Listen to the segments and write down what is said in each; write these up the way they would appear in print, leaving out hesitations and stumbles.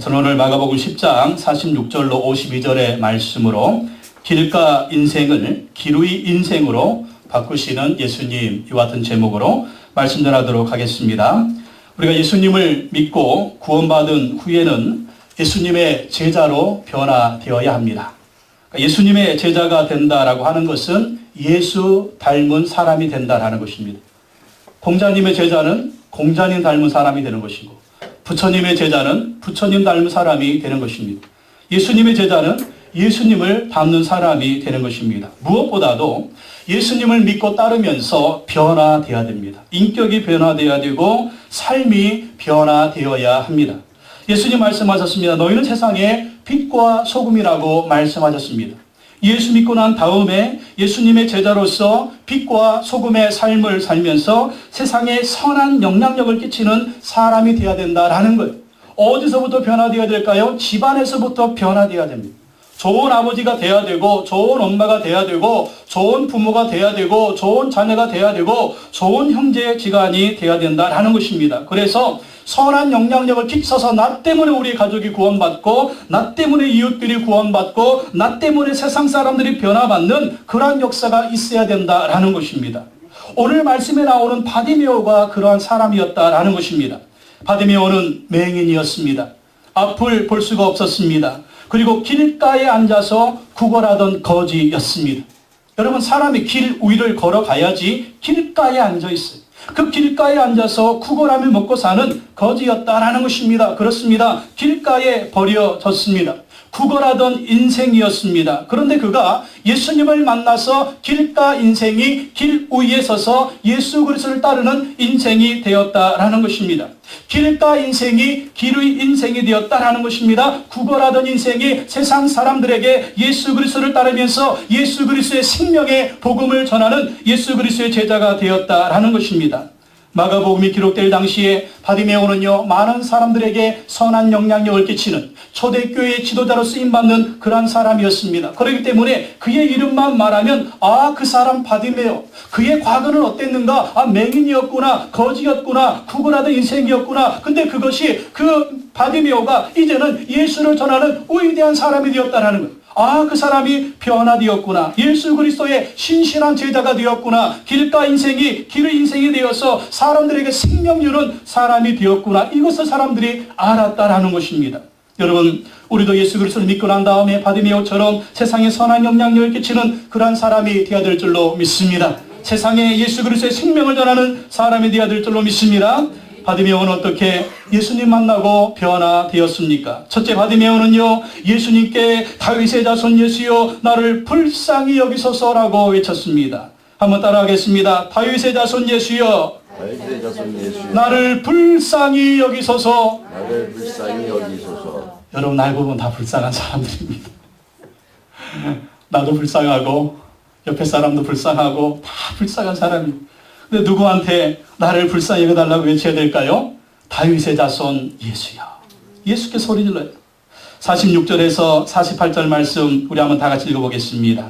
저는 오늘 마가복음 10장 46절로 52절의 말씀으로 길가 인생을 기루이 인생으로 바꾸시는 예수님, 이와 같은 제목으로 말씀 전하도록 하겠습니다. 우리가 예수님을 믿고 구원받은 후에는 예수님의 제자로 변화되어야 합니다. 예수님의 제자가 된다라고 하는 것은 예수 닮은 사람이 된다라는 것입니다. 공자님의 제자는 공자님 닮은 사람이 되는 것이고, 부처님의 제자는 부처님 닮은 사람이 되는 것입니다. 예수님의 제자는 예수님을 닮는 사람이 되는 것입니다. 무엇보다도 예수님을 믿고 따르면서 변화되어야 됩니다. 인격이 변화되어야 되고 삶이 변화되어야 합니다. 예수님 말씀하셨습니다. 너희는 세상의 빛과 소금이라고 말씀하셨습니다. 예수 믿고 난 다음에 예수님의 제자로서 빛과 소금의 삶을 살면서 세상에 선한 영향력을 끼치는 사람이 되어야 된다라는 거예요. 어디서부터 변화되어야 될까요? 집안에서부터 변화되어야 됩니다. 좋은 아버지가 돼야 되고, 좋은 엄마가 돼야 되고, 좋은 부모가 돼야 되고, 좋은 자녀가 돼야 되고, 좋은 형제지간이 돼야 된다라는 것입니다. 그래서 선한 영향력을 끼쳐서 나 때문에 우리 가족이 구원받고, 나 때문에 이웃들이 구원받고, 나 때문에 세상 사람들이 변화받는 그러한 역사가 있어야 된다라는 것입니다. 오늘 말씀에 나오는 바디메오가 그러한 사람이었다라는 것입니다. 바디메오는 맹인이었습니다. 앞을 볼 수가 없었습니다. 그리고 길가에 앉아서 구걸하던 거지였습니다. 여러분, 사람이 길 위를 걸어가야지 길가에 앉아 있어요. 그 길가에 앉아서 구걸하며 먹고 사는 거지였다라는 것입니다. 그렇습니다. 길가에 버려졌습니다. 구걸하던 인생이었습니다. 그런데 그가 예수님을 만나서 길가 인생이 길 위에 서서 예수 그리스도를 따르는 인생이 되었다라는 것입니다. 길가 인생이 길의 인생이 되었다라는 것입니다. 구걸하던 인생이 세상 사람들에게 예수 그리스도를 따르면서 예수 그리스도의 생명의 복음을 전하는 예수 그리스도의 제자가 되었다라는 것입니다. 마가복음이 기록될 당시에 바디메오는요, 많은 사람들에게 선한 영향력을 끼치는 초대교회의 지도자로 쓰임받는 그러한 사람이었습니다. 그렇기 때문에 그의 이름만 말하면 그 사람 바디메오, 그의 과거는 어땠는가? 맹인이었구나, 거지였구나, 구걸하던 인생이었구나. 근데 그것이 그 바디메오가 이제는 예수를 전하는 위대한 사람이 되었다는 거예요. 그 사람이 변화되었구나. 예수 그리스도의 신실한 제자가 되었구나. 길가 인생이 길의 인생이 되어서 사람들에게 생명 주는 사람이 되었구나. 이것을 사람들이 알았다라는 것입니다. 여러분, 우리도 예수 그리스도를 믿고 난 다음에 바디메오처럼 세상에 선한 영향력을 끼치는 그러한 사람이 되어야 될 줄로 믿습니다. 세상에 예수 그리스도의 생명을 전하는 사람이 되어야 될 줄로 믿습니다. 바디메오는 어떻게 예수님 만나고 변화되었습니까? 첫째, 바디메오는요, 예수님께 다윗의 자손 예수여 나를 불쌍히 여기소서라고 외쳤습니다. 한번 따라하겠습니다. 다윗의 자손 예수여 나를 불쌍히 여기소서. 나를 불쌍히 여기소서. 여러분, 날 보면 다 불쌍한 사람들입니다. 나도 불쌍하고 옆에 사람도 불쌍하고 다 불쌍한 사람입니다. 근데 누구한테 나를 불쌍히 여겨달라고 외쳐야 될까요? 다윗의 자손 예수야. 예수께 소리 질러요. 46절에서 48절 말씀 우리 한번 다 같이 읽어보겠습니다.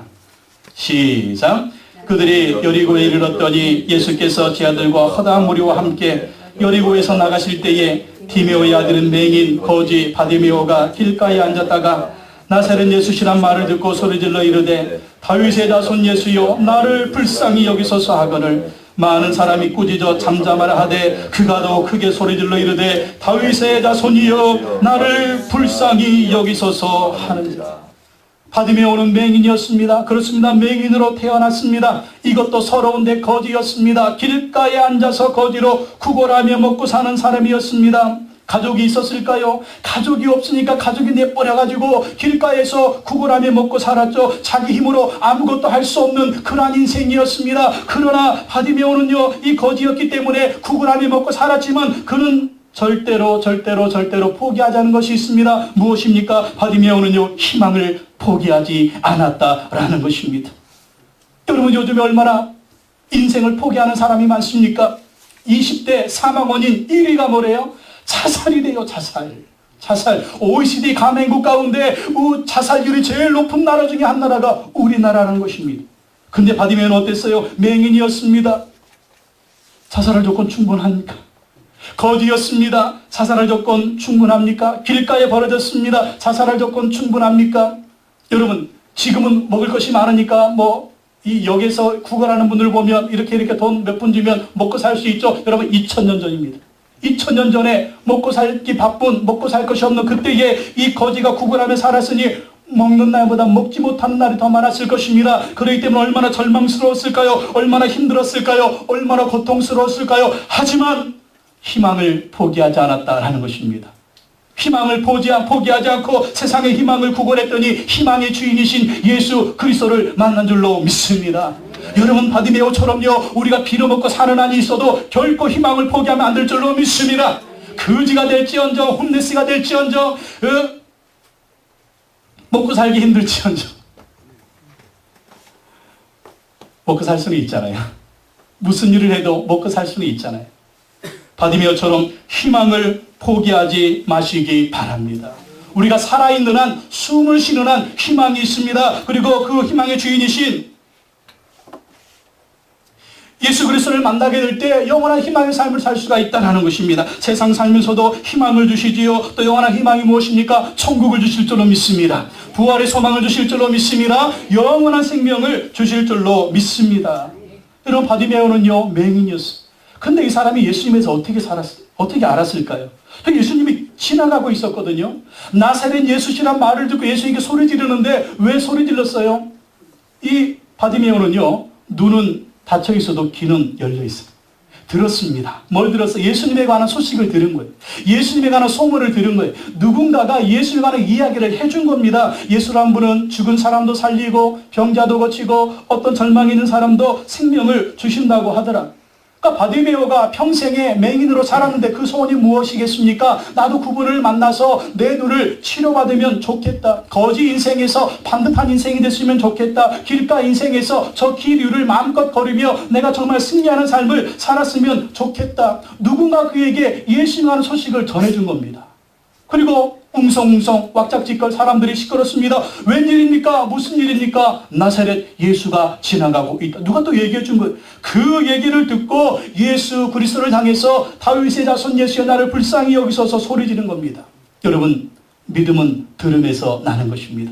시작. 그들이 여리고에 이르렀더니 예수께서 제 아들과 허다한 무리와 함께 여리고에서 나가실 때에 디메오의 아들은 맹인 거지 바디메오가 길가에 앉았다가 나사렛 예수시란 말을 듣고 소리질러 이르되 다윗의 자손 예수여 나를 불쌍히 여기소서 하거늘 많은 사람이 꾸짖어 잠잠하라 하되 그가 더 크게 소리질러 이르되 다윗의 자손이여 나를 불쌍히 여기소서 하느니라. 바디메오는 맹인이었습니다. 그렇습니다. 맹인으로 태어났습니다. 이것도 서러운데 거지였습니다. 길가에 앉아서 거지로 구걸하며 먹고 사는 사람이었습니다. 가족이 있었을까요? 가족이 없으니까 가족이 내버려가지고 길가에서 구걸하며 먹고 살았죠. 자기 힘으로 아무것도 할 수 없는 그러한 인생이었습니다. 그러나 바디메오는요, 이 거지였기 때문에 구걸하며 먹고 살았지만 그는 절대로 포기하지 않은 것이 있습니다. 무엇입니까? 바디메오는요, 희망을 포기하지 않았다라는 것입니다. 여러분, 요즘에 얼마나 인생을 포기하는 사람이 많습니까? 20대 사망 원인 1위가 뭐래요? 자살이래요. 자살. OECD 가맹국 가운데 자살률이 제일 높은 나라 중에 한 나라가 우리나라라는 것입니다. 근데 바디메오는 어땠어요? 맹인이었습니다. 자살할 조건 충분합니까? 거지였습니다. 자살할 조건 충분합니까? 길가에 버려졌습니다. 자살할 조건 충분합니까? 여러분, 지금은 먹을 것이 많으니까 이 역에서 구걸하는 분들 보면 이렇게 돈 몇 푼 주면 먹고 살 수 있죠. 여러분, 2000년 전입니다. 2000년 전에 먹고 살기 바쁜, 먹고 살 것이 없는 그때에 이 거지가 구걸하며 살았으니 먹는 날보다 먹지 못하는 날이 더 많았을 것입니다. 그렇기 때문에 얼마나 절망스러웠을까요? 얼마나 힘들었을까요? 얼마나 고통스러웠을까요? 하지만 희망을 포기하지 않았다라는 것입니다. 희망을 포기하지 않고 세상의 희망을 구걸했더니 희망의 주인이신 예수 그리스도를 만난 줄로 믿습니다. 여러분, 바디메오처럼요, 우리가 빌어먹고 사는 한이 있어도 결코 희망을 포기하면 안 될 줄로 믿습니다. 거지가 될지언정, 홈레스가 될지언정, 먹고 살기 힘들지언정, 먹고 살 수는 있잖아요. 무슨 일을 해도 먹고 살 수는 있잖아요. 바디메오처럼 희망을 포기하지 마시기 바랍니다. 우리가 살아있는 한, 숨을 쉬는 한 희망이 있습니다. 그리고 그 희망의 주인이신 예수 그리스도를 만나게 될 때 영원한 희망의 삶을 살 수가 있다는 것입니다. 세상 살면서도 희망을 주시지요. 또 영원한 희망이 무엇입니까? 천국을 주실 줄로 믿습니다. 부활의 소망을 주실 줄로 믿습니다. 영원한 생명을 주실 줄로 믿습니다. 여러분, 바디메오는요, 맹인이었어요. 근데 이 사람이 예수님에서 어떻게 알았을까요? 예수님이 지나가고 있었거든요. 나사렛 예수시란 말을 듣고 예수님께 소리 지르는데 왜 소리 질렀어요? 이 바디메오는요, 눈은 닫혀 있어도 귀는 열려 있어요. 들었습니다. 뭘 들었어요? 예수님에 관한 소식을 들은 거예요. 예수님에 관한 소문을 들은 거예요. 누군가가 예수님에 관한 이야기를 해준 겁니다. 예수란 분은 죽은 사람도 살리고 병자도 고치고 어떤 절망이 있는 사람도 생명을 주신다고 하더라. 그러니까 바디메오가 평생에 맹인으로 살았는데 그 소원이 무엇이겠습니까? 나도 그분을 만나서 내 눈을 치료받으면 좋겠다. 거지 인생에서 반듯한 인생이 됐으면 좋겠다. 길가 인생에서 저 길 위를 마음껏 걸으며 내가 정말 승리하는 삶을 살았으면 좋겠다. 누군가 그에게 예수님하는 소식을 전해준 겁니다. 그리고 웅성웅성 왁작지껄 사람들이 시끄럽습니다. 웬일입니까? 무슨 일입니까? 나사렛 예수가 지나가고 있다. 누가 또 얘기해 준 거예요. 그 얘기를 듣고 예수 그리스도를 향해서 다윗의 자손 예수여 나를 불쌍히 여기소서 소리 지른 겁니다. 여러분, 믿음은 들음에서 나는 것입니다.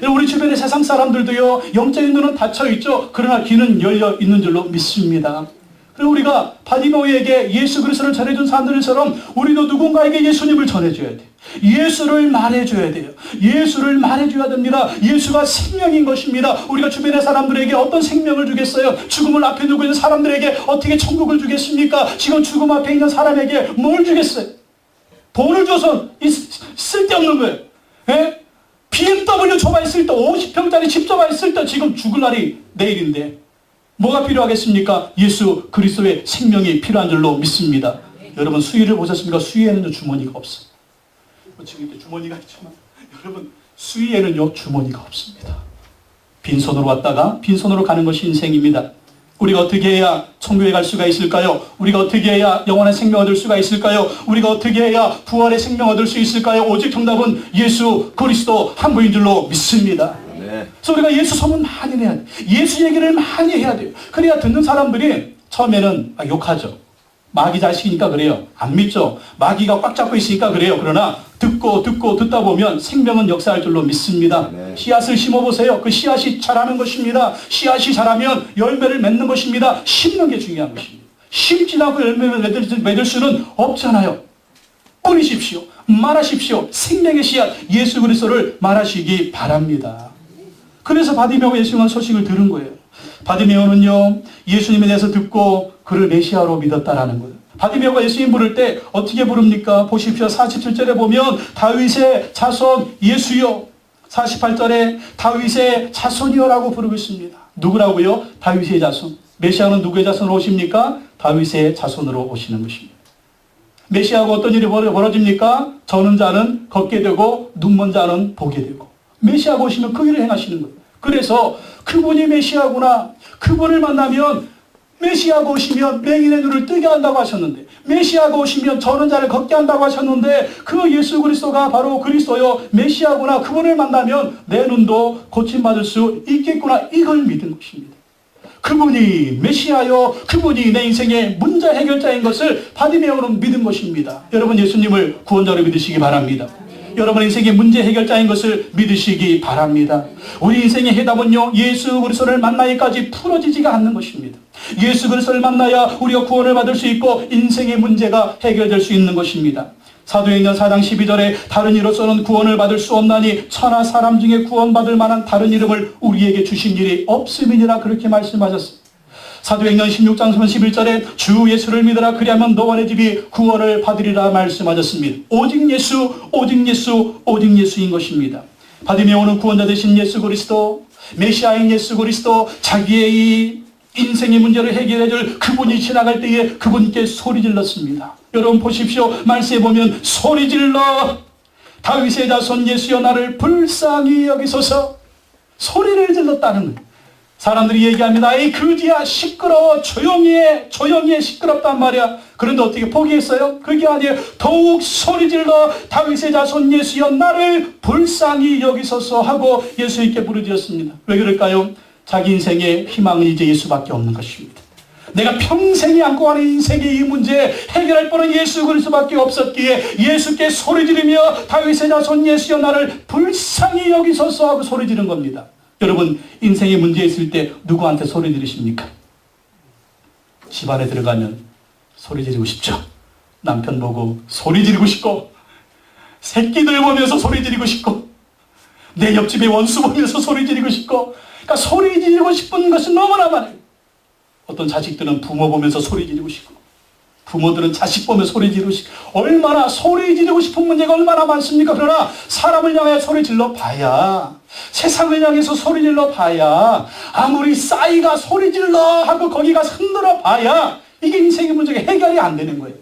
우리 주변의 세상 사람들도요, 영적인 눈은 닫혀 있죠. 그러나 귀는 열려 있는 줄로 믿습니다. 그리고 우리가 바디메오에게 예수 그리스도를 전해준 사람들처럼 우리도 누군가에게 예수님을 전해줘야 돼요. 예수를 말해줘야 돼요. 예수를 말해줘야 됩니다. 예수가 생명인 것입니다. 우리가 주변의 사람들에게 어떤 생명을 주겠어요? 죽음을 앞에 두고 있는 사람들에게 어떻게 천국을 주겠습니까? 지금 죽음 앞에 있는 사람에게 뭘 주겠어요? 돈을 줘서 쓸데없는 거예요. 예? BMW 줘봐 있을 때 50평짜리 집 줘봐 있을 때 지금 죽을 날이 내일인데 뭐가 필요하겠습니까? 예수 그리스도의 생명이 필요한 줄로 믿습니다. 여러분, 수위를 보셨습니까? 수위에는 주머니가 없어요. 지금 이렇게 주머니가 있지만 여러분, 수위에는요, 주머니가 없습니다. 빈손으로 왔다가 빈손으로 가는 것이 인생입니다. 우리가 어떻게 해야 천국에 갈 수가 있을까요? 우리가 어떻게 해야 영원한 생명 얻을 수가 있을까요? 우리가 어떻게 해야 부활의 생명 얻을 수 있을까요? 오직 정답은 예수 그리스도 한 분인 줄로 믿습니다. 그래서 우리가 예수 소문 많이 내야 돼요. 예수 얘기를 많이 해야 돼요. 그래야 듣는 사람들이 처음에는 욕하죠. 마귀 자식이니까 그래요. 안 믿죠. 마귀가 꽉 잡고 있으니까 그래요. 그러나 듣다 보면 생명은 역사할 줄로 믿습니다. 씨앗을 심어보세요. 그 씨앗이 자라는 것입니다. 씨앗이 자라면 열매를 맺는 것입니다. 심는 게 중요한 것입니다. 심지 않고 열매를 맺을 수는 없잖아요. 뿌리십시오. 말하십시오. 생명의 씨앗 예수 그리스도를 말하시기 바랍니다. 그래서 바디메오가 예수님의 소식을 들은 거예요. 바디메오는요, 예수님에 대해서 듣고 그를 메시아로 믿었다라는 거예요. 바디메오가 예수님 부를 때 어떻게 부릅니까? 보십시오. 47절에 보면 다윗의 자손 예수여, 48절에 다윗의 자손이여라고 부르고 있습니다. 누구라고요? 다윗의 자손. 메시아는 누구의 자손으로 오십니까? 다윗의 자손으로 오시는 것입니다. 메시아가 어떤 일이 벌어집니까? 저는 자는 걷게 되고 눈먼 자는 보게 되고. 메시아가 오시면 그 일을 행하시는 거예요. 그래서 그분이 메시아구나. 그분을 만나면 메시아가 오시면 맹인의 눈을 뜨게 한다고 하셨는데, 메시아가 오시면 저는 자를 걷게 한다고 하셨는데, 그 예수 그리스도가 바로 그리스도요 메시아구나. 그분을 만나면 내 눈도 고침받을 수 있겠구나. 이걸 믿은 것입니다. 그분이 메시아요, 그분이 내 인생의 문제 해결자인 것을 바디메오는 믿은 것입니다. 여러분 예수님을 구원자로 믿으시기 바랍니다. 여러분 인생의 문제 해결자인 것을 믿으시기 바랍니다. 우리 인생의 해답은요, 예수 그리스도를 만나기까지 풀어지지가 않는 것입니다. 예수 그리스도를 만나야 우리가 구원을 받을 수 있고 인생의 문제가 해결될 수 있는 것입니다. 사도행전 4장 12절에 다른 이로서는 구원을 받을 수 없나니 천하 사람 중에 구원받을 만한 다른 이름을 우리에게 주신 일이 없음이니라, 그렇게 말씀하셨습니다. 사도행전 16장 11절에 주 예수를 믿으라, 그리하면 너와 내 집이 구원을 받으리라 말씀하셨습니다. 오직 예수, 오직 예수, 오직 예수인 것입니다. 바디메오는 구원자 되신 예수 그리스도, 메시아인 예수 그리스도, 자기의 이 인생의 문제를 해결해 줄 그분이 지나갈 때에 그분께 소리 질렀습니다. 여러분 보십시오. 말씀에 보면 소리 질러 다윗의 자손 예수여 나를 불쌍히 여기소서, 소리를 질렀다는 거예요. 사람들이 얘기합니다. 에이 그지야, 시끄러워, 조용히 해, 조용히 해, 시끄럽단 말이야. 그런데 어떻게 포기했어요? 그게 아니에요. 더욱 소리 질러 다윗의 자손 예수여 나를 불쌍히 여기소서 하고 예수님께 부르짖었습니다. 왜 그럴까요? 자기 인생의 희망은 이제 예수밖에 없는 것입니다. 내가 평생이 안고 가는 인생의 이 문제 해결할 뻔은 예수 그리스도밖에 없었기에 예수께 소리 지르며 다윗의 자손 예수여 나를 불쌍히 여기소서 하고 소리 지른 겁니다. 여러분 인생의 문제 있을 때 누구한테 소리 지르십니까? 집안에 들어가면 소리 지르고 싶죠. 남편 보고 소리 지르고 싶고, 새끼들 보면서 소리 지르고 싶고, 내 옆집의 원수 보면서 소리 지르고 싶고, 그러니까 소리 지르고 싶은 것은 너무나 많아요. 어떤 자식들은 부모 보면서 소리 지르고 싶고, 부모들은 자식 보면 소리 지르고 싶고, 얼마나 소리 지르고 싶은 문제가 얼마나 많습니까? 그러나 사람을 향해 소리 질러 봐야, 세상을 향해서 소리 질러 봐야, 아무리 싸이가 소리 질러 하고 거기 가서 흔들어 봐야 이게 인생의 문제가 해결이 안 되는 거예요.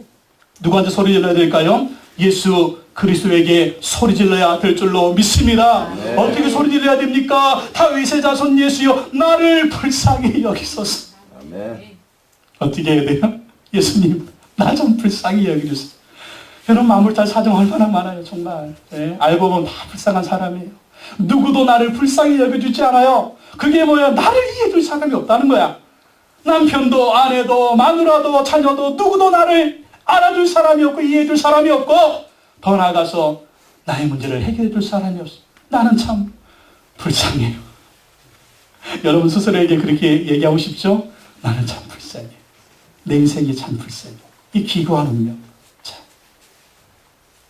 누구한테 소리 질러야 될까요? 예수 그리스도에게 소리 질러야 될 줄로 믿습니다. 네. 어떻게 소리 질러야 됩니까? 다윗의 자손 예수여 나를 불쌍히 여기소서. 아멘. 어떻게 해야 돼요? 예수님 나 좀 불쌍히 여기주세요. 여러분 만물달 사정 얼마나 많아요. 정말 알고 보면 다 불쌍한 사람이에요. 누구도 나를 불쌍히 여겨주지 않아요. 그게 뭐야? 나를 이해해줄 사람이 없다는 거야. 남편도 아내도 마누라도 자녀도 누구도 나를 알아줄 사람이 없고 이해해줄 사람이 없고, 더 나아가서 나의 문제를 해결해줄 사람이 없어. 나는 참 불쌍해요. 여러분 스스로에게 그렇게 얘기하고 싶죠? 나는 참 불쌍해. 내 인생이 참 불쌍해. 이 기구한 운명. 참.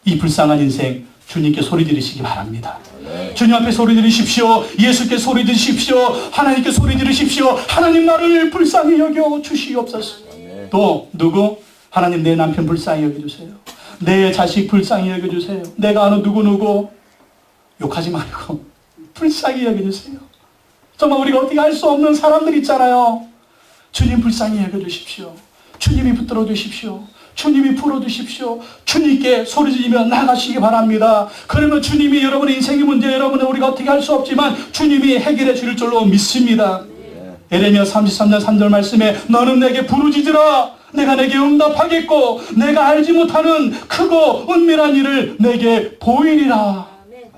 이 불쌍한 인생 주님께 소리 지르시기 바랍니다. 네. 주님 앞에 소리 지르십시오. 예수께 소리 지르십시오. 하나님께 소리 지르십시오. 하나님 나를 불쌍히 여겨 주시옵소서. 네. 또 누구? 하나님 내 남편 불쌍히 여겨주세요. 내 자식 불쌍히 여겨주세요. 내가 아는 누구누구 욕하지 말고 불쌍히 여겨주세요. 정말 우리가 어떻게 할 수 없는 사람들 있잖아요. 주님 불쌍히 여겨주십시오. 주님이 붙들어 주십시오. 주님이 풀어주십시오. 주님께 소리지르며 나가시기 바랍니다. 그러면 주님이 여러분의 인생의 문제, 여러분은 우리가 어떻게 할 수 없지만 주님이 해결해 줄 줄로 믿습니다. 에레미야 33장 3절 말씀에 너는 내게 부르짖으라. 내가 내게 응답하겠고 내가 알지 못하는 크고 은밀한 일을 내게 보이리라.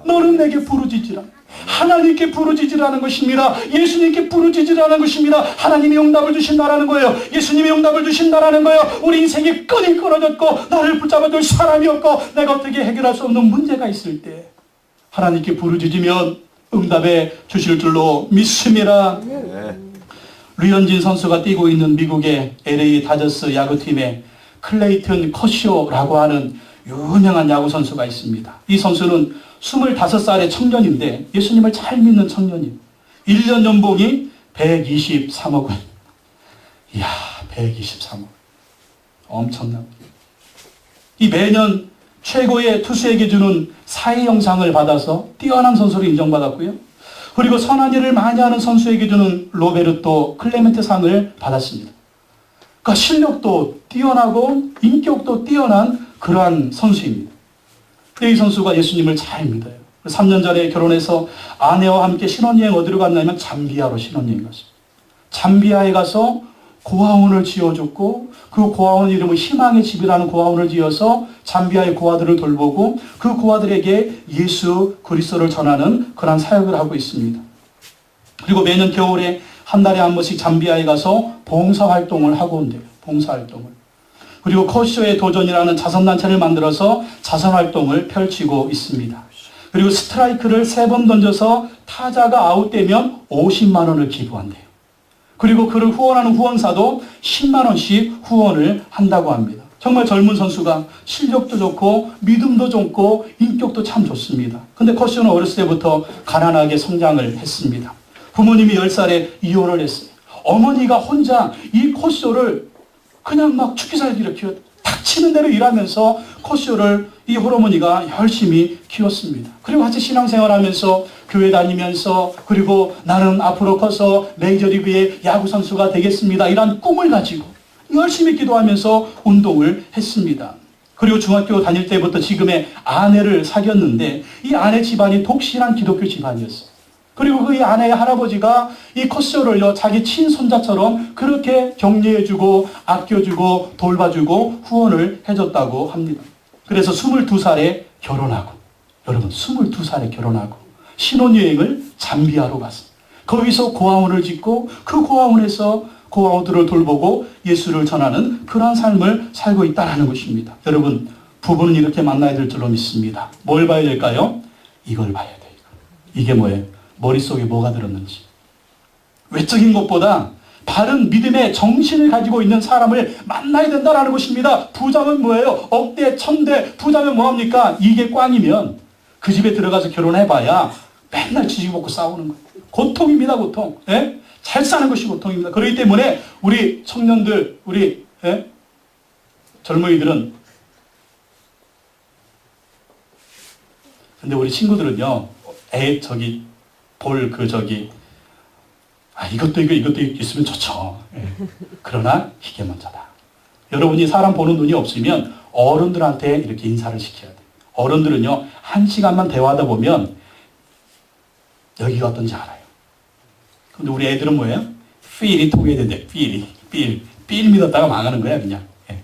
너는 내게 부르짖으라. 하나님께 부르짖으라는 것입니다. 예수님께 부르짖으라는 것입니다. 하나님이 응답을 주신다라는 거예요. 예수님이 응답을 주신다라는 거예요. 우리 인생이 끈이 끊어졌고 나를 붙잡아줄 사람이 없고 내가 어떻게 해결할 수 없는 문제가 있을 때 하나님께 부르짖으면 응답해 주실 줄로 믿습니다. 류현진 선수가 뛰고 있는 미국의 LA 다저스 야구팀에 클레이튼 커쇼라고 하는 유명한 야구 선수가 있습니다. 이 선수는 25살의 청년인데 예수님을 잘 믿는 청년이에요. 1년 연봉이 123억 원. 이야, 123억. 엄청납니다. 이 매년 최고의 투수에게 주는 사회영상을 받아서 뛰어난 선수로 인정받았고요. 그리고 선한 일을 많이 하는 선수에게 주는 로베르토 클레멘테 상을 받았습니다. 그러니까 실력도 뛰어나고 인격도 뛰어난 그러한 선수입니다. 이 선수가 예수님을 잘 믿어요. 3년 전에 결혼해서 아내와 함께 신혼여행 어디로 갔냐면 잠비아로 신혼여행 갔습니다. 잠비아에 가서 고아원을 지어줬고 그 고아원 이름은 희망의 집이라는 고아원을 지어서 잠비아의 고아들을 돌보고 그 고아들에게 예수 그리스도를 전하는 그런 사역을 하고 있습니다. 그리고 매년 겨울에 한 달에 한 번씩 잠비아에 가서 봉사활동을 하고 온대요. 봉사활동을. 그리고 코쇼의 도전이라는 자선단체를 만들어서 자선활동을 펼치고 있습니다. 그리고 스트라이크를 3번 던져서 타자가 아웃되면 50만 원을 기부한대요. 그리고 그를 후원하는 후원사도 10만 원씩 후원을 한다고 합니다. 정말 젊은 선수가 실력도 좋고 믿음도 좋고 인격도 참 좋습니다. 근데 코쇼는 어렸을 때부터 가난하게 성장을 했습니다. 부모님이 10살에 이혼을 했어요. 어머니가 혼자 이 코쇼를 그냥 막 죽기 살기로 키웠, 닥치는 대로 일하면서 코쇼를 이 홀어머니가 열심히 키웠습니다. 그리고 같이 신앙생활하면서 교회 다니면서 그리고 나는 앞으로 커서 메이저리그의 야구선수가 되겠습니다. 이런 꿈을 가지고 열심히 기도하면서 운동을 했습니다. 그리고 중학교 다닐 때부터 지금의 아내를 사귀었는데 이 아내 집안이 독실한 기독교 집안이었어요. 그리고 그 이 아내의 할아버지가 이 코쇼를요 자기 친손자처럼 그렇게 격려해주고 아껴주고 돌봐주고 후원을 해줬다고 합니다. 그래서 22살에 결혼하고, 여러분 22살에 결혼하고 신혼여행을 잠비아로 갔습니다. 거기서 고아원을 짓고 그 고아원에서 고아원들을 돌보고 예수를 전하는 그러한 삶을 살고 있다는 것입니다. 여러분 부부는 이렇게 만나야 될 줄로 믿습니다. 뭘 봐야 될까요? 이걸 봐야 돼요. 이게 뭐예요? 머릿속에 뭐가 들었는지. 외적인 것보다 바른 믿음의 정신을 가지고 있는 사람을 만나야 된다는 것입니다. 부자면 뭐예요? 억대, 천대, 부자면 뭐합니까? 이게 꽝이면 그 집에 들어가서 결혼해봐야 맨날 지지고 싸우는 거예요. 고통입니다, 고통. 예? 잘 사는 것이 고통입니다. 그렇기 때문에 우리 청년들, 우리 젊은이들은, 근데 우리 친구들은요, 이것도 있으면 좋죠. 예. 그러나 이게 먼저다. 여러분이 사람 보는 눈이 없으면 어른들한테 이렇게 인사를 시켜야 돼요. 어른들은요, 1시간만 대화하다 보면 여기가 어떤지 알아요. 근데 우리 애들은 뭐예요? 필이 통해야 된대. 필 믿었다가 망하는 거야, 그냥. 예.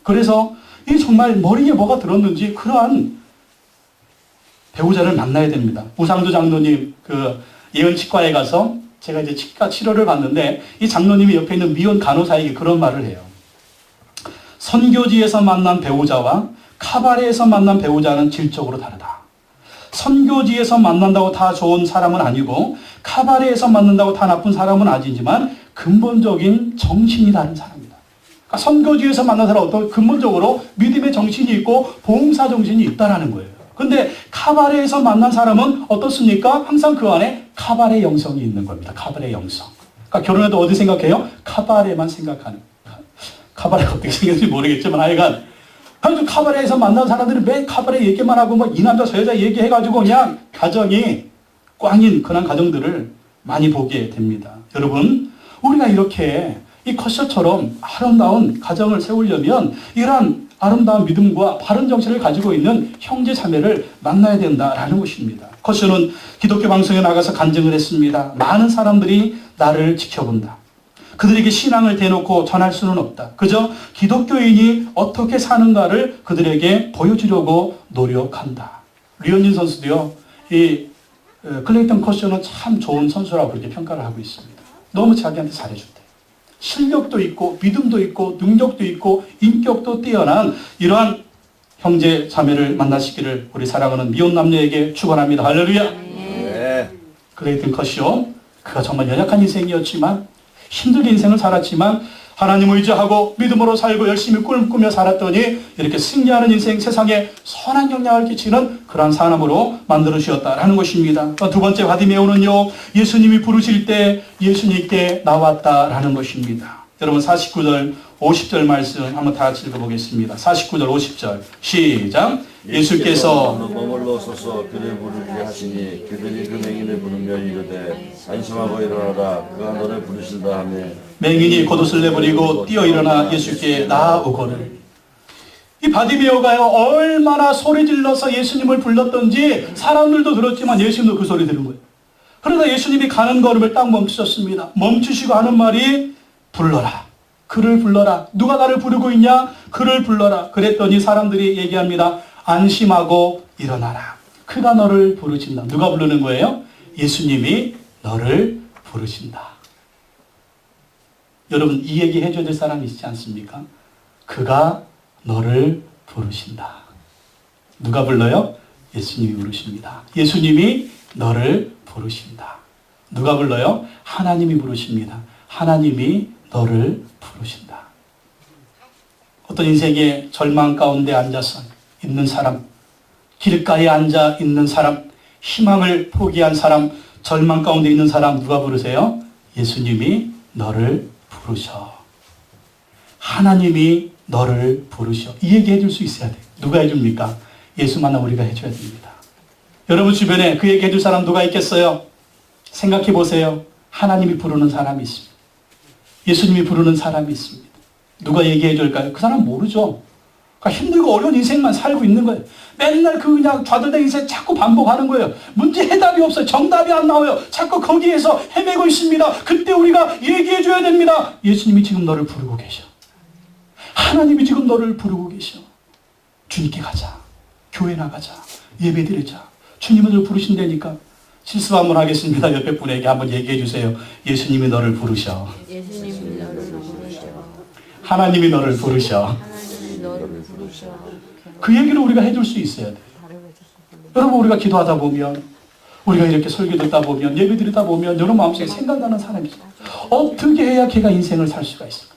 그래서 이 정말 머리에 뭐가 들었는지 그러한 배우자를 만나야 됩니다. 우상두 장로님 그 예언치과에 가서 제가 이제 치과 치료를 받는데 이 장로님이 옆에 있는 미혼 간호사에게 그런 말을 해요. 선교지에서 만난 배우자와 카바레에서 만난 배우자는 질적으로 다르다. 선교지에서 만난다고 다 좋은 사람은 아니고 카바레에서 만난다고 다 나쁜 사람은 아니지만 근본적인 정신이 다른 사람이다. 그러니까 선교지에서 만난 사람은 어떤 근본적으로 믿음의 정신이 있고 봉사 정신이 있다라는 거예요. 근데 카바레에서 만난 사람은 어떻습니까? 항상 그 안에 카바레 영성이 있는 겁니다. 카바레 영성. 그러니까 결혼해도 어디 생각해요? 카바레만 생각하는. 카바레가 어떻게 생겼는지 모르겠지만 하여간 아주 카바레에서 만난 사람들은 매 카바레 얘기만 하고 뭐 이 남자 저 여자 얘기해가지고 그냥 가정이 꽝인 그런 가정들을 많이 보게 됩니다. 여러분 우리가 이렇게 이 컷셔처럼 아름다운 가정을 세우려면 이러한 아름다운 믿음과 바른 정신을 가지고 있는 형제 자매를 만나야 된다라는 것입니다. 컷셔는 기독교 방송에 나가서 간증을 했습니다. 많은 사람들이 나를 지켜본다. 그들에게 신앙을 대놓고 전할 수는 없다. 그저 기독교인이 어떻게 사는가를 그들에게 보여주려고 노력한다. 류현진 선수도요. 이 클레이턴 컷셔는 참 좋은 선수라고 그렇게 평가를 하고 있습니다. 너무 자기한테 잘해준대. 실력도 있고 믿음도 있고 능력도 있고 인격도 뛰어난 이러한 형제 자매를 만나시기를 우리 사랑하는 미혼 남녀에게 축원합니다. 할렐루야. 네. 클레이턴 컷셔 그가 정말 연약한 인생이었지만 힘들게 인생을 살았지만 하나님을 의지하고 믿음으로 살고 열심히 꿈꾸며 살았더니 이렇게 승리하는 인생, 세상에 선한 영향을 끼치는 그러한 사람으로 만들어주셨다라는 것입니다. 두 번째 바디메오는요, 예수님이 부르실 때 예수님께 나왔다라는 것입니다. 여러분 49절 50절 말씀 한번 다 같이 읽어보겠습니다. 49절 50절 시작. 예수께서 머물러 서서 그를 부르게 하시니 그들이 그 맹인을 부르며 이르되 안심하고 일어나라 그가 너를 부르신다 하며 맹인이 겉옷을 내버리고 뛰어 일어나 예수께 나아오거늘. 이 바디메오가요 얼마나 소리 질러서 예수님을 불렀던지 사람들도 들었지만 예수님도 그 소리 들은 거예요. 그러다 예수님이 가는 걸음을 딱 멈추셨습니다. 멈추시고 하는 말이 불러라. 그를 불러라. 누가 나를 부르고 있냐? 그를 불러라. 그랬더니 사람들이 얘기합니다. 안심하고 일어나라. 그가 너를 부르신다. 누가 부르는 거예요? 예수님이 너를 부르신다. 여러분, 이 얘기 해줘야 될 사람이 있지 않습니까? 그가 너를 부르신다. 누가 불러요? 예수님이 부르십니다. 예수님이 너를 부르신다. 누가 불러요? 하나님이 부르십니다. 하나님이 너를 부르신다. 어떤 인생의 절망 가운데 앉아서 있는 사람, 길가에 앉아 있는 사람, 희망을 포기한 사람, 절망 가운데 있는 사람 누가 부르세요? 예수님이 너를 부르셔. 하나님이 너를 부르셔. 이 얘기 해줄 수 있어야 돼. 누가 해줍니까? 예수만나 우리가 해줘야 됩니다. 여러분 주변에 그 얘기 해줄 사람 누가 있겠어요? 생각해 보세요. 하나님이 부르는 사람이 있습니다. 예수님이 부르는 사람이 있습니다. 누가 얘기해 줄까요? 그 사람 모르죠. 그러니까 힘들고 어려운 인생만 살고 있는 거예요. 맨날 그냥 좌절된 인생 자꾸 반복하는 거예요. 문제 해답이 없어요. 정답이 안 나와요. 자꾸 거기에서 헤매고 있습니다. 그때 우리가 얘기해 줘야 됩니다. 예수님이 지금 너를 부르고 계셔. 하나님이 지금 너를 부르고 계셔. 주님께 가자. 교회 나가자. 예배 드리자. 주님은 너를 부르신다니까. 실수 한번 하겠습니다. 옆에 분에게 한번 얘기해 주세요. 예수님이 너를 부르셔. 예수님이 너를 부르셔. 하나님이 너를 부르셔. 하나님이 너를 부르셔. 그 얘기를 우리가 해줄 수 있어야 돼요. 여러분 우리가 기도하다 보면, 우리가 이렇게 설교 듣다 보면, 예배 드리다 보면 여러분 마음속에 생각나는 사람이 있어요. 어떻게 해야 걔가 인생을 살 수가 있을까?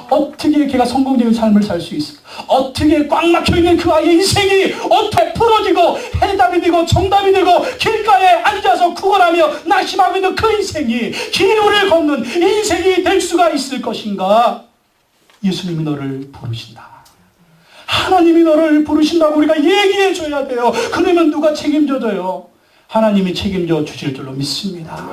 어떻게 걔가 성공적인 삶을 살 수 있을까? 어떻게 꽉 막혀있는 그 아이의 인생이 어떻게 풀어지고 해답이 되고 정답이 되고 길가에 앉아서 구걸하며 낙심하고 있는 그 인생이 기로를 걷는 인생이 될 수가 있을 것인가? 예수님이 너를 부르신다. 하나님이 너를 부르신다고 우리가 얘기해 줘야 돼요. 그러면 누가 책임져 줘요? 하나님이 책임져 주실 줄로 믿습니다.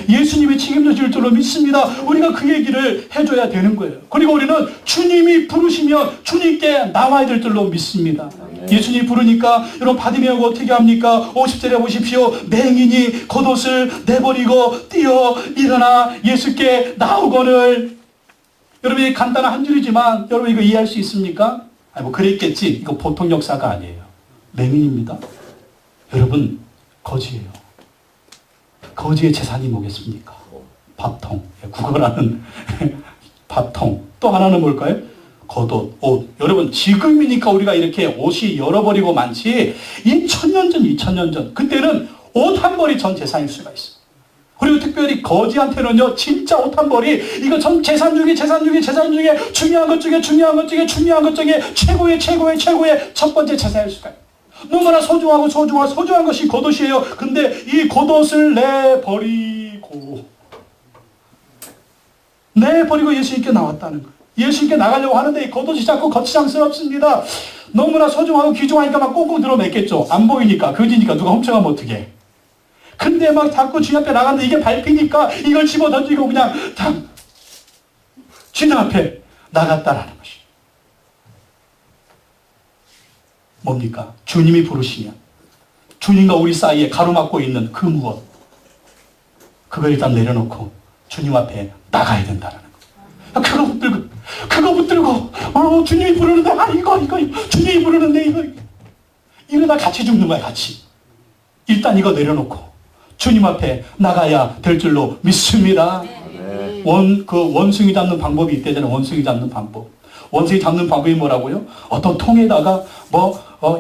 예수님이 책임져 주실 줄로 믿습니다. 우리가 그 얘기를 해줘야 되는 거예요. 그리고 우리는 주님이 부르시면 주님께 나와야 될 줄로 믿습니다. 예수님이 부르니까 여러분 바디메오가 어떻게 합니까? 50절에 보십시오. 맹인이 겉옷을 내버리고 뛰어 일어나 예수께 나오거늘. 여러분 이 간단한 한 줄이지만 여러분 이거 이해할 수 있습니까? 아니 뭐 그랬겠지. 이거 보통 역사가 아니에요. 맹인입니다. 여러분 거지예요. 거지의 재산이 뭐겠습니까? 밥통. 국어라는 밥통. 또 하나는 뭘까요? 겉옷, 옷. 여러분 지금이니까 우리가 이렇게 옷이 열어버리고 많지 2000년 전, 2000년 전 그때는 옷 한 벌이 전 재산일 수가 있어요. 그리고 특별히 거지한테는요 진짜 옷 한 벌이 이거 전 재산 중에 중요한 것 중에 최고의 첫 번째 재산일 수가 있어요. 너무나 소중한 것이 겉옷이에요. 근데 이 겉옷을 내버리고 예수님께 나왔다는 거예요. 예수님께 나가려고 하는데 이 겉옷이 자꾸 거치장스럽습니다. 너무나 소중하고 귀중하니까 막 꽁꽁 들어맸겠죠. 안 보이니까, 거지니까 누가 훔쳐가면 어떡해. 근데 막 자꾸 주님 앞에 나갔는데 이게 밟히니까 이걸 집어 던지고 그냥 탁 주님 앞에 나갔다라는 것이. 뭡니까? 주님이 부르시면 주님과 우리 사이에 가로막고 있는 그 무엇 그걸 일단 내려놓고 주님 앞에 나가야 된다는 거. 그거 붙들고 주님이 부르는데 이거 주님이 부르는데 이러다 같이 죽는 거야. 같이. 일단 이거 내려놓고 주님 앞에 나가야 될 줄로 믿습니다. 원숭이 잡는 방법이 있대잖아요. 원숭이 잡는 방법. 원숭이 잡는 방법이 뭐라고요? 어떤 통에다가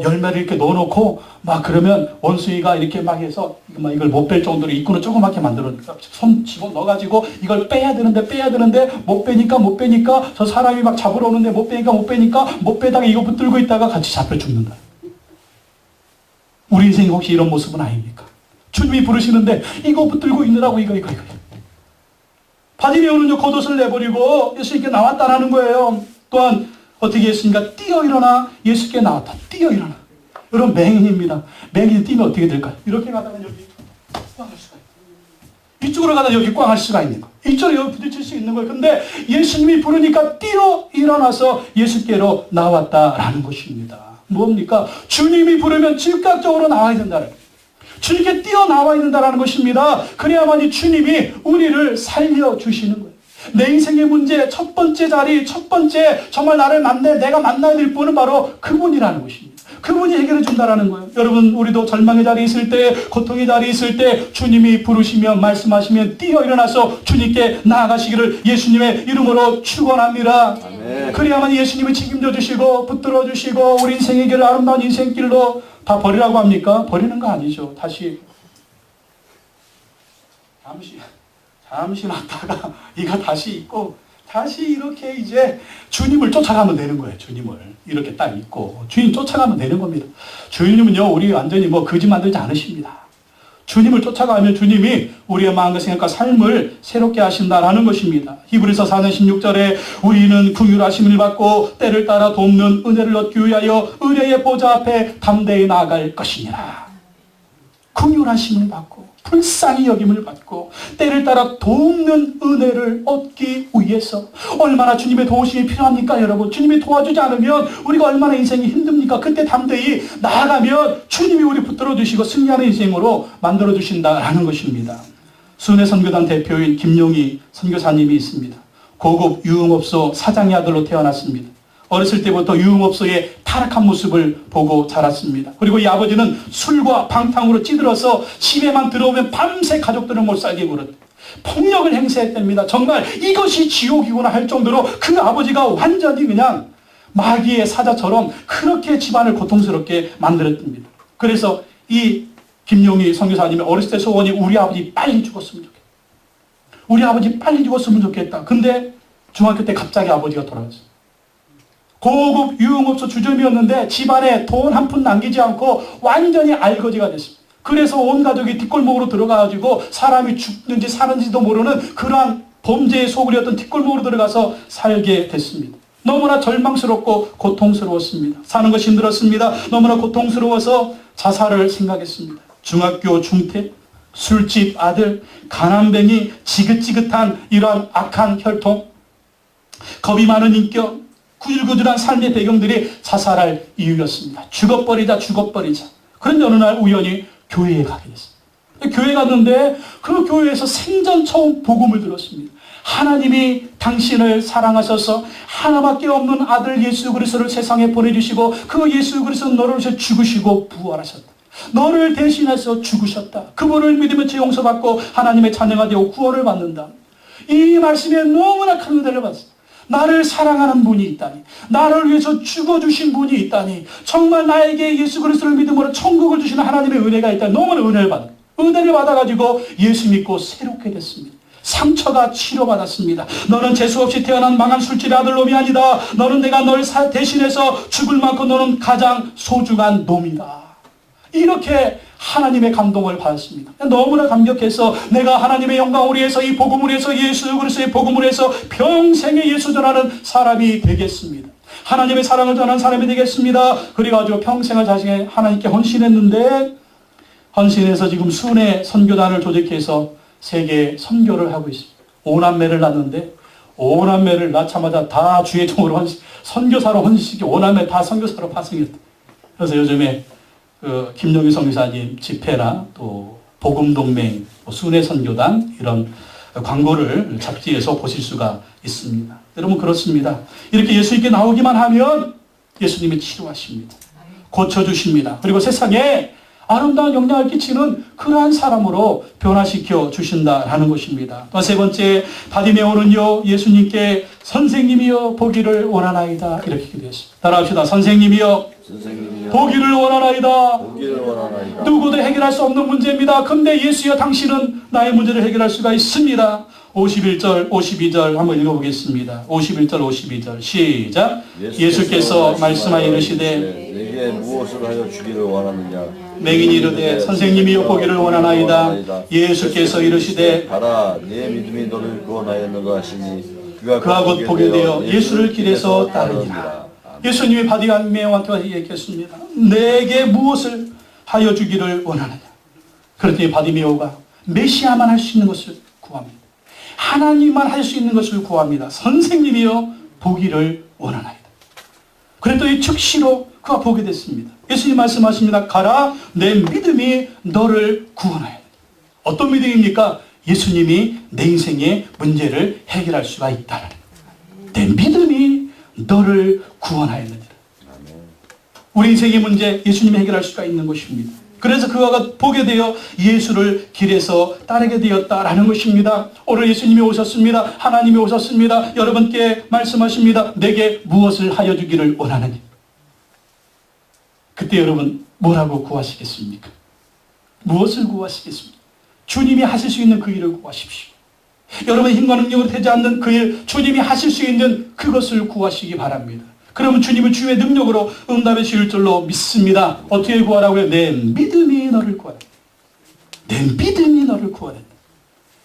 열매를 이렇게 넣어놓고 막 그러면 원숭이가 이렇게 막 해서 이걸 못 뺄 정도로 입구를 조그맣게 만들어 손 집어 넣어가지고 이걸 빼야 되는데 못 빼니까 저 사람이 막 잡으러 오는데 못 빼다가 이거 붙들고 있다가 같이 잡혀 죽는다. 우리 인생이 혹시 이런 모습은 아닙니까? 주님이 부르시는데 이거 붙들고 있느라고 이거. 바디메오는요 겉옷을 내버리고 예수님께 나왔다라는 거예요. 또한 어떻게 했습니까? 뛰어 일어나 예수께 나왔다. 뛰어 일어나. 여러분 맹인입니다. 맹인이 뛰면 어떻게 될까요? 이렇게 가다가 여기 꽝 할 수가 있고 이쪽으로 가다가 여기 꽝 할 수가 있는 거. 이쪽으로 여기 부딪힐 수 있는 거예요. 근데 예수님이 부르니까 뛰어 일어나서 예수께로 나왔다라는 것입니다. 뭡니까? 주님이 부르면 즉각적으로 나와야 된다는 거예요. 주님께 뛰어나와야 된다는 것입니다. 그래야만이 주님이 우리를 살려주시는 거예요. 내 인생의 문제 첫 번째 자리, 첫 번째 정말 나를 내가 만나야 될 분은 바로 그분이라는 것입니다. 그분이 해결해 준다라는 거예요. 여러분, 우리도 절망의 자리에 있을 때, 고통의 자리에 있을 때 주님이 부르시면, 말씀하시면 뛰어 일어나서 주님께 나아가시기를 예수님의 이름으로 축원합니다. 아멘. 그래야만 예수님이 책임져 주시고 붙들어 주시고 우리 인생의 길, 아름다운 인생길로 다 버리라고 합니까? 버리는 거 아니죠. 다시 잠시 놨다가 이가 다시 있고 다시 이렇게 이제 주님을 쫓아가면 되는 거예요. 주님을 이렇게 딱 있고 주님 쫓아가면 되는 겁니다. 주님은요, 우리 완전히 뭐 거짓 만들지 않으십니다. 주님을 쫓아가면 주님이 우리의 마음과 생각과 삶을 새롭게 하신다라는 것입니다. 히브리서 4장 16절에 우리는 긍휼하심을 받고 때를 따라 돕는 은혜를 얻기 위하여 은혜의 보좌 앞에 담대히 나아갈 것이니라. 긍휼하심을 받고 불쌍히 여김을 받고 때를 따라 돕는 은혜를 얻기 위해서 얼마나 주님의 도우심이 필요합니까, 여러분? 주님이 도와주지 않으면 우리가 얼마나 인생이 힘듭니까? 그때 담대히 나아가면 주님이 우리 붙들어 주시고 승리하는 인생으로 만들어 주신다라는 것입니다. 순회 선교단 대표인 김용희 선교사님이 있습니다. 고급 유흥업소 사장의 아들로 태어났습니다. 어렸을 때부터 유흥업소의 타락한 모습을 보고 자랐습니다. 그리고 이 아버지는 술과 방탕으로 찌들어서 집에만 들어오면 밤새 가족들을 못 살게 굴었다. 폭력을 행사했답니다. 정말 이것이 지옥이구나 할 정도로 그 아버지가 완전히 그냥 마귀의 사자처럼 그렇게 집안을 고통스럽게 만들었답니다. 그래서 이 김용희 선교사님의 어렸을 때 소원이 우리 아버지 빨리 죽었으면 좋겠다. 우리 아버지 빨리 죽었으면 좋겠다. 근데 중학교 때 갑자기 아버지가 돌아갔어요. 고급 유흥업소 주점이었는데 집안에 돈 한 푼 남기지 않고 완전히 알거지가 됐습니다. 그래서 온 가족이 뒷골목으로 들어가가지고 사람이 죽는지 사는지도 모르는 그러한 범죄의 소굴이었던 뒷골목으로 들어가서 살게 됐습니다. 너무나 절망스럽고 고통스러웠습니다. 사는 것이 힘들었습니다. 너무나 고통스러워서 자살을 생각했습니다. 중학교 중퇴, 술집 아들, 가난뱅이, 지긋지긋한 이러한 악한 혈통, 겁이 많은 인격, 구질구질한 삶의 배경들이 자살할 이유였습니다. 죽어버리자. 그런데 어느 날 우연히 교회에 가게 됐습니다. 교회에 갔는데 그 교회에서 생전 처음 복음을 들었습니다. 하나님이 당신을 사랑하셔서 하나밖에 없는 아들 예수 그리스도를 세상에 보내주시고 그 예수 그리스도는 너를 위해서 죽으시고 부활하셨다. 너를 대신해서 죽으셨다. 그분을 믿으면 죄 용서받고 하나님의 자녀가 되어 구원을 받는다. 이 말씀에 너무나 큰 은혜를 받았습니다. 나를 사랑하는 분이 있다니, 나를 위해서 죽어주신 분이 있다니, 정말 나에게 예수 그리스도를 믿음으로 천국을 주시는 하나님의 은혜가 있다니 너무나 은혜를 받아가지고 예수 믿고 새롭게 됐습니다. 상처가 치료받았습니다. 너는 재수없이 태어난 망한 술집의 아들놈이 아니다. 너는 내가 널 대신해서 죽을 만큼 너는 가장 소중한 놈이다. 이렇게 하나님의 감동을 받았습니다. 너무나 감격해서 내가 하나님의 영광을 위해서 이 복음을 위해서 예수 그리스도의 복음을 위해서 평생에 예수 전하는 사람이 되겠습니다. 하나님의 사랑을 전하는 사람이 되겠습니다. 그래가지고 평생을 자신의 하나님께 헌신했는데 헌신해서 지금 순회 선교단을 조직해서 세계 선교를 하고 있습니다. 5남매를 낳았는데 5남매를 낳자마자 다 주의 종으로 선교사로 헌신시키고 5남매 다 선교사로 파송했다. 그래서 요즘에 김용희 선교사님 집회나 또 복음동맹, 순회 선교단 이런 광고를 잡지에서 보실 수가 있습니다. 여러분 그렇습니다. 이렇게 예수님께 나오기만 하면 예수님이 치료하십니다. 고쳐주십니다. 그리고 세상에 아름다운 영향을 끼치는 그러한 사람으로 변화시켜 주신다라는 것입니다. 또 세 번째, 바디메오는요 예수님께 선생님이여 보기를 원하나이다 이렇게 기도했습니다. 따라합시다. 선생님이여 보기를 원하나이다. 누구도 해결할 수 없는 문제입니다. 근데 예수여 당신은 나의 문제를 해결할 수가 있습니다. 51절 52절 한번 읽어보겠습니다. 51절 52절 시작. 예수께서 말씀하여 이르시되 내게 무엇을 하여 주기를 원하느냐. 맹인이 이르되 선생님이여 보기를 원하나이다. 예수께서 이르시되 가라 네 믿음이 너를 구원하였노라 하시니 그가 곧 보게 되어 예수를 길에서 따르니라. 예수님이 바디메오한테 얘기했습니다. 내게 무엇을 하여 주기를 원하느냐. 그랬더니 바디메오가 메시아만 할 수 있는 것을 구합니다. 하나님만 할 수 있는 것을 구합니다. 선생님이여 보기를 원하나이다. 그랬더니 즉시로 그가 보게 됐습니다. 예수님 말씀하십니다. 가라 내 믿음이 너를 구원하였다. 어떤 믿음입니까? 예수님이 내 인생의 문제를 해결할 수가 있다. 내 믿음이 너를 구원하였느니라. 우리 인생의 문제 예수님이 해결할 수가 있는 것입니다. 그래서 그가 보게 되어 예수를 길에서 따르게 되었다라는 것입니다. 오늘 예수님이 오셨습니다. 하나님이 오셨습니다. 여러분께 말씀하십니다. 내게 무엇을 하여 주기를 원하느냐. 그때 여러분 뭐라고 구하시겠습니까? 무엇을 구하시겠습니까? 주님이 하실 수 있는 그 일을 구하십시오. 여러분 힘과 능력으로 되지 않는 그 일, 주님이 하실 수 있는 그것을 구하시기 바랍니다. 그러면 주님은 주의 능력으로 응답해 주실 줄로 믿습니다. 어떻게 구하라고요? 내 믿음이 너를 구하라. 내 믿음이 너를 구하라.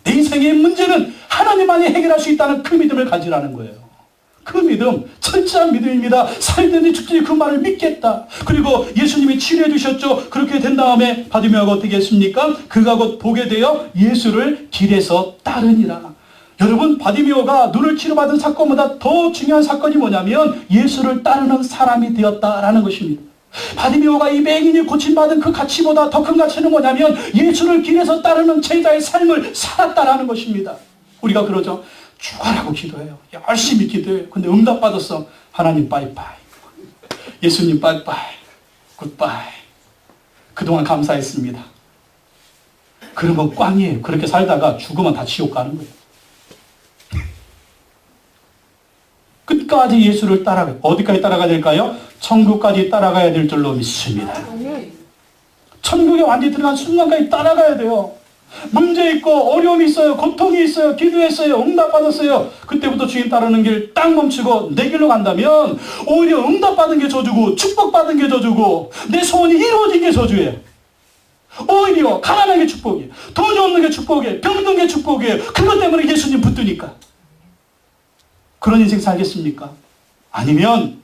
내 인생의 문제는 하나님만이 해결할 수 있다는 그 믿음을 가지라는 거예요. 그 믿음, 철저한 믿음입니다. 살든지 죽든지 그 말을 믿겠다. 그리고 예수님이 치료해 주셨죠. 그렇게 된 다음에 바디메오가 어떻게 했습니까? 그가 곧 보게 되어 예수를 길에서 따르니라. 여러분, 바디메오가 눈을 치료받은 사건보다 더 중요한 사건이 뭐냐면 예수를 따르는 사람이 되었다라는 것입니다. 바디메오가 이 맹인이 고침받은 그 가치보다 더 큰 가치는 뭐냐면 예수를 길에서 따르는 제자의 삶을 살았다라는 것입니다. 우리가 그러죠. 죽어라고 기도해요. 열심히 기도해요. 근데 응답받았어. 하나님 빠이빠이. 예수님 빠이빠이. 굿바이. 그동안 감사했습니다. 그러면 꽝이에요. 그렇게 살다가 죽으면 다 지옥 가는 거예요. 끝까지 예수를 따라가요. 어디까지 따라가야 될까요? 천국까지 따라가야 될 줄로 믿습니다. 천국에 완전히 들어간 순간까지 따라가야 돼요. 문제 있고 어려움이 있어요. 고통이 있어요. 기도했어요. 응답받았어요. 그때부터 주님 따르는 길 딱 멈추고 내 길로 간다면 오히려 응답받은 게 저주고 축복받은 게 저주고 내 소원이 이루어진 게 저주예요. 오히려 가난한 게 축복이에요. 돈이 없는 게 축복이에요. 병든 게 축복이에요. 그것 때문에 예수님 붙드니까. 그런 인생 살겠습니까? 아니면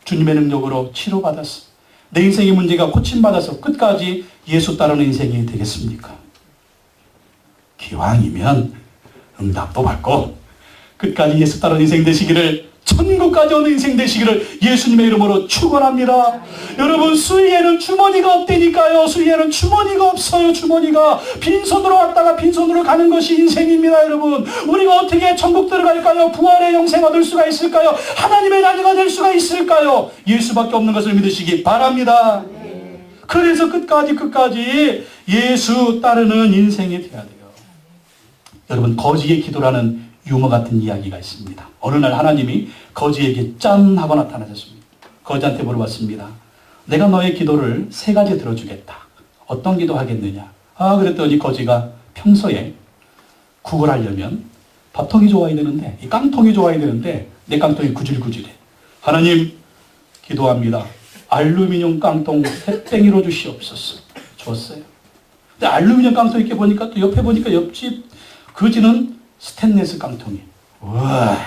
주님의 능력으로 치료받았어. 내 인생의 문제가 고침받아서 끝까지 예수 따르는 인생이 되겠습니까? 기왕이면 응답도 받고 끝까지 예수 따르는 인생 되시기를, 천국까지 오는 인생 되시기를 예수님의 이름으로 축원합니다. 여러분, 수위에는 주머니가 없다니까요. 수위에는 주머니가 없어요. 주머니가 빈손으로 왔다가 빈손으로 가는 것이 인생입니다. 여러분, 우리가 어떻게 천국 들어갈까요? 부활의 영생 얻을 수가 있을까요? 하나님의 자녀가 될 수가 있을까요? 예수밖에 없는 것을 믿으시기 바랍니다. 그래서 끝까지 예수 따르는 인생이 되어야 돼요. 여러분, 거지의 기도라는 유머 같은 이야기가 있습니다. 어느 날 하나님이 거지에게 짠 하고 나타나셨습니다. 거지한테 물어봤습니다. 내가 너의 기도를 3가지 들어주겠다. 어떤 기도 하겠느냐? 그랬더니 거지가 평소에 국을 하려면 밥통이 좋아야 되는데, 이 깡통이 좋아야 되는데 내 깡통이 구질구질해. 하나님, 기도합니다. 알루미늄 깡통 3땡이로 주시옵소서. 줬어요. 근데 알루미늄 깡통 이렇게 보니까 또 옆에 보니까 옆집 거지는 스테인리스 깡통이에요. 우와.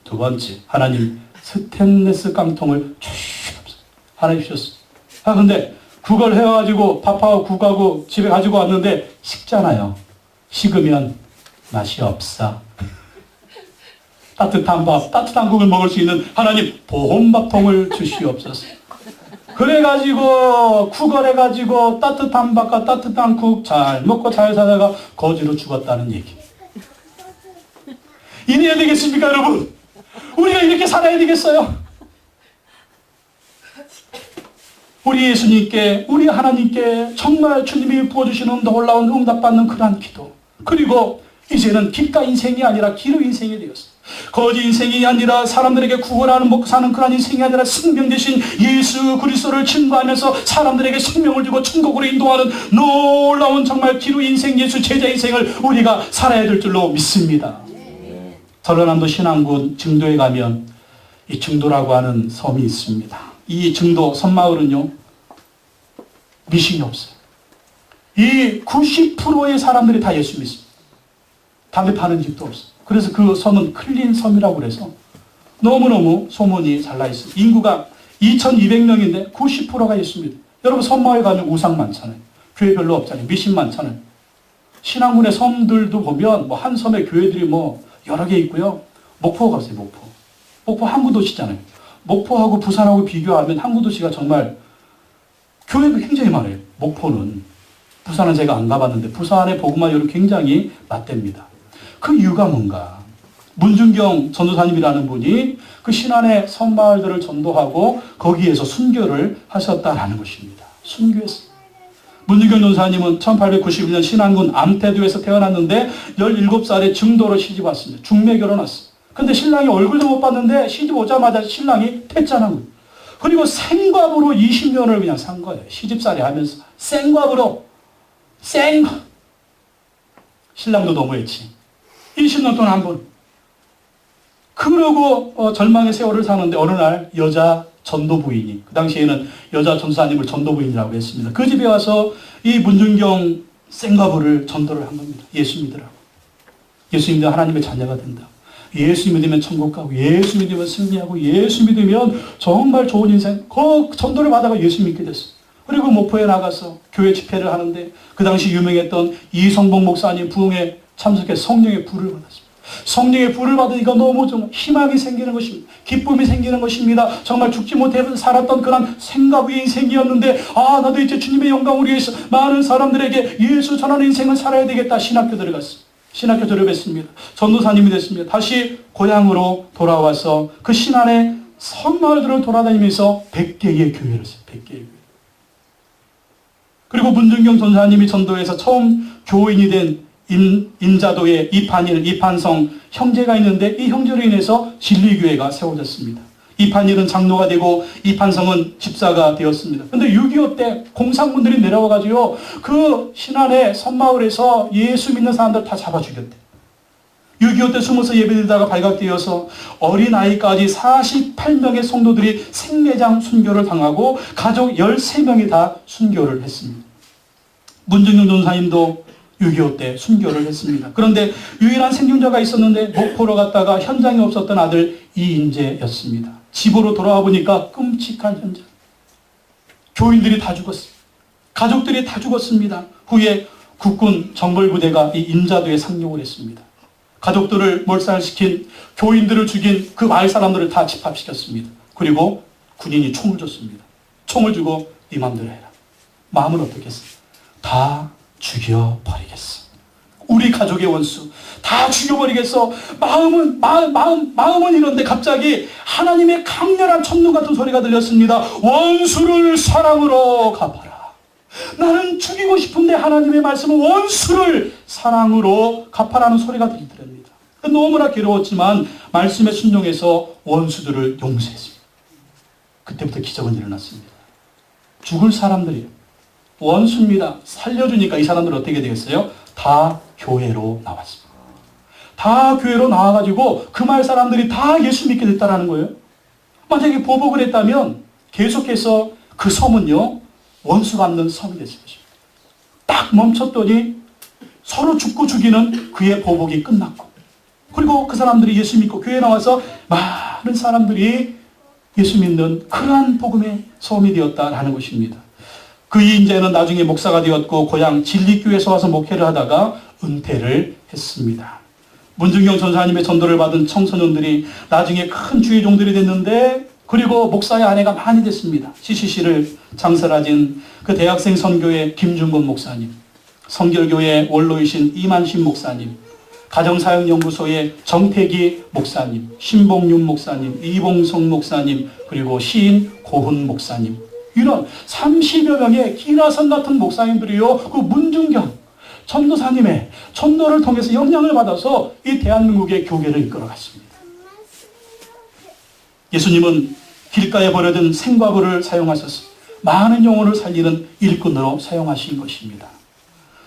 2번째, 하나님 스테인리스 깡통을 주시옵소서. 하나님 주셨어요. 근데 국을 해가지고 밥하고 국하고 집에 가지고 왔는데 식잖아요. 식으면 맛이 없어. 따뜻한 밥, 따뜻한 국을 먹을 수 있는 하나님 보온밥통을 주시옵소서. 그래가지고 국을 해가지고 따뜻한 밥과 따뜻한 국 잘 먹고 잘 살다가 거지로 죽었다는 얘기. 이래야 되겠습니까, 여러분? 우리가 이렇게 살아야 되겠어요? 우리 예수님께, 우리 하나님께 정말 주님이 부어주시는 놀라운 응답받는 그러한 기도. 그리고 이제는 길가 인생이 아니라 기로 인생이 되었어요. 거지 인생이 아니라 사람들에게 구원하는 먹고 사는 그런 인생이 아니라 생명 대신 예수 그리스도를 증거하면서 사람들에게 생명을 주고 천국으로 인도하는 놀라운 정말 기로 인생, 예수 제자 인생을 우리가 살아야 될 줄로 믿습니다. 전라남도 신안군 증도에 가면 이 증도라고 하는 섬이 있습니다. 이 증도 섬마을은요, 미신이 없어요. 이 90%의 사람들이 다 예수 믿습니다. 담배 파는 집도 없어요. 그래서 그 섬은 클린 섬이라고 그래서 너무너무 소문이 잘 나 있어요. 인구가 2200명인데 90%가 예수 믿어요. 여러분, 섬마을 가면 우상 많잖아요. 교회 별로 없잖아요. 미신 많잖아요. 신안군의 섬들도 보면 뭐 한 섬에 교회들이 뭐 여러 개 있고요. 목포 가세요. 목포 항구 도시잖아요. 목포하고 부산하고 비교하면 항구 도시가 정말 교회가 굉장히 많아요. 목포는. 부산은 제가 안 가봤는데 부산의 복음화 여론 굉장히 맞댑니다. 그 이유가 뭔가? 문준경 전도사님이라는 분이 그 신안의 섬마을들을 전도하고 거기에서 순교를 하셨다라는 것입니다. 순교했습니다. 문준경 전도사님은 1891년 신안군 암태도에서 태어났는데 17살에 증도로 시집 왔습니다. 중매 결혼했어요. 근데 신랑이 얼굴도 못 봤는데 시집 오자마자 신랑이 퇴짜난 거예요. 그리고 생과부로 20년을 그냥 산 거예요. 시집살이 하면서. 생과부로. 신랑도 너무했지. 20년 동안 한 번. 그러고 절망의 세월을 사는데 어느 날 여자 전도부인이, 그 당시에는 여자 전도사님을 전도부인이라고 했습니다. 그 집에 와서 이 문준경 생과부를 전도를 한 겁니다. 예수 믿으라고. 예수 믿으면 하나님의 자녀가 된다. 예수 믿으면 천국 가고, 예수 믿으면 승리하고, 예수 믿으면 정말 좋은 인생. 그 전도를 받아가 예수 믿게 됐어요. 그리고 목포에 나가서 교회 집회를 하는데 그 당시 유명했던 이성복 목사님 부흥에 참석해서 성령의 불을 받았습니다. 성령의 불을 받으니까 너무 좀 희망이 생기는 것입니다. 기쁨이 생기는 것입니다. 정말 죽지 못해 살았던 그런 생가부의 인생이었는데, 나도 이제 주님의 영광을 위해서 많은 사람들에게 예수 전하는 인생을 살아야 되겠다. 신학교 들어갔습니다. 신학교 졸업했습니다. 전도사님이 됐습니다. 다시 고향으로 돌아와서 그 신안의 섬마을들을 돌아다니면서 100개의 교회를 했어요. 100개의 교회. 그리고 문준경 전사님이 전도에서 처음 교인이 된 인자도에 이판성 형제가 있는데 이 형제로 인해서 진리교회가 세워졌습니다. 이판일은 장로가 되고 이판성은 집사가 되었습니다. 그런데 6.25 때 공산군들이 내려와가지고 그 신안의 섬마을에서 예수 믿는 사람들 다 잡아 죽였대. 6.25 때 숨어서 예배드리다가 발각되어서 어린아이까지 48명의 성도들이 생매장 순교를 당하고 가족 13명이 다 순교를 했습니다. 문준경 전사님도 6.25 때 순교를 했습니다. 그런데 유일한 생존자가 있었는데 목포로 갔다가 현장에 없었던 아들 이인재였습니다. 집으로 돌아와 보니까 끔찍한 현장. 교인들이 다 죽었습니다. 가족들이 다 죽었습니다. 후에 국군 정벌부대가 이 인자도에 상륙을 했습니다. 가족들을 몰살시킨, 교인들을 죽인 그 마을 사람들을 다 집합시켰습니다. 그리고 군인이 총을 줬습니다. 총을 주고 네 맘대로 해라. 마음은 어떻겠어요? 다 죽여버리겠어. 우리 가족의 원수 다 죽여버리겠어. 마음은 이런데 갑자기 하나님의 강렬한 천둥 같은 소리가 들렸습니다. 원수를 사랑으로 갚아라. 나는 죽이고 싶은데 하나님의 말씀은 원수를 사랑으로 갚아라는 소리가 들리더랍니다. 너무나 괴로웠지만 말씀에 순종해서 원수들을 용서했습니다. 그때부터 기적은 일어났습니다. 죽을 사람들이요, 원수입니다. 살려주니까 이 사람들은 어떻게 되겠어요? 다 교회로 나왔습니다. 다 교회로 나와가지고 그 마을 사람들이 다 예수 믿게 됐다는 거예요. 만약에 보복을 했다면 계속해서 그 섬은요, 원수 갚는 섬이 됐을 것입니다. 딱 멈췄더니 서로 죽고 죽이는 그의 보복이 끝났고, 그리고 그 사람들이 예수 믿고 교회에 나와서 많은 사람들이 예수 믿는 그러한 복음의 섬이 되었다라는 것입니다. 그 이인재는 나중에 목사가 되었고 고향 진리교회에서 와서 목회를 하다가 은퇴를 했습니다. 문준경 전사님의 전도를 받은 청소년들이 나중에 큰 주의 종들이 됐는데, 그리고 목사의 아내가 많이 됐습니다. CCC를 장설하진 그 대학생 선교회 김준건 목사님, 성결교회 원로이신 이만신 목사님, 가정사역연구소의 정태기 목사님, 신봉윤 목사님, 이봉성 목사님, 그리고 시인 고훈 목사님, 이런 30여 명의 기라성 같은 목사님들이요, 그 문준경 전도사님의 전도를 통해서 영향을 받아서 이 대한민국의 교회를 이끌어갔습니다. 예수님은 길가에 버려진 생과부를 사용하셔서 많은 영혼을 살리는 일꾼으로 사용하신 것입니다.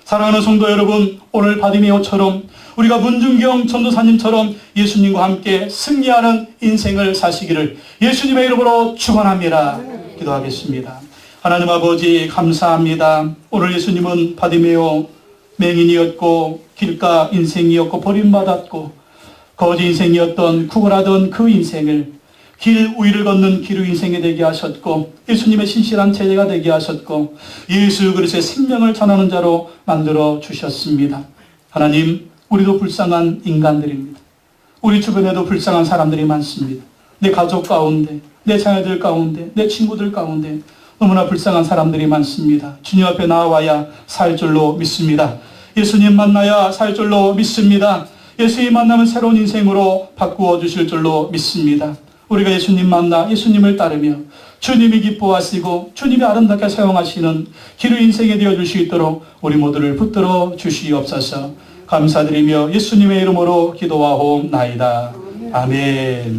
사랑하는 성도 여러분, 오늘 바디메오처럼 우리가 문준경 전도사님처럼 예수님과 함께 승리하는 인생을 사시기를 예수님의 이름으로 축원합니다. 기도하겠습니다. 하나님 아버지, 감사합니다. 오늘 예수님은 바디메오 맹인이었고 길가 인생이었고 버림받았고 거지 인생이었던 구걸하던 그 인생을 길 위를 걷는 기루 인생이 되게 하셨고, 예수님의 신실한 제자가 되게 하셨고, 예수 그리스도의 생명을 전하는 자로 만들어 주셨습니다. 하나님, 우리도 불쌍한 인간들입니다. 우리 주변에도 불쌍한 사람들이 많습니다. 내 가족 가운데, 내 자녀들 가운데, 내 친구들 가운데 너무나 불쌍한 사람들이 많습니다. 주님 앞에 나와야 살 줄로 믿습니다. 예수님 만나야 살 줄로 믿습니다. 예수님 만나면 새로운 인생으로 바꾸어 주실 줄로 믿습니다. 우리가 예수님 만나 예수님을 따르며 주님이 기뻐하시고 주님이 아름답게 사용하시는 기루 인생이 되어줄 수 있도록 우리 모두를 붙들어 주시옵소서. 감사드리며 예수님의 이름으로 기도하옵나이다. 아멘.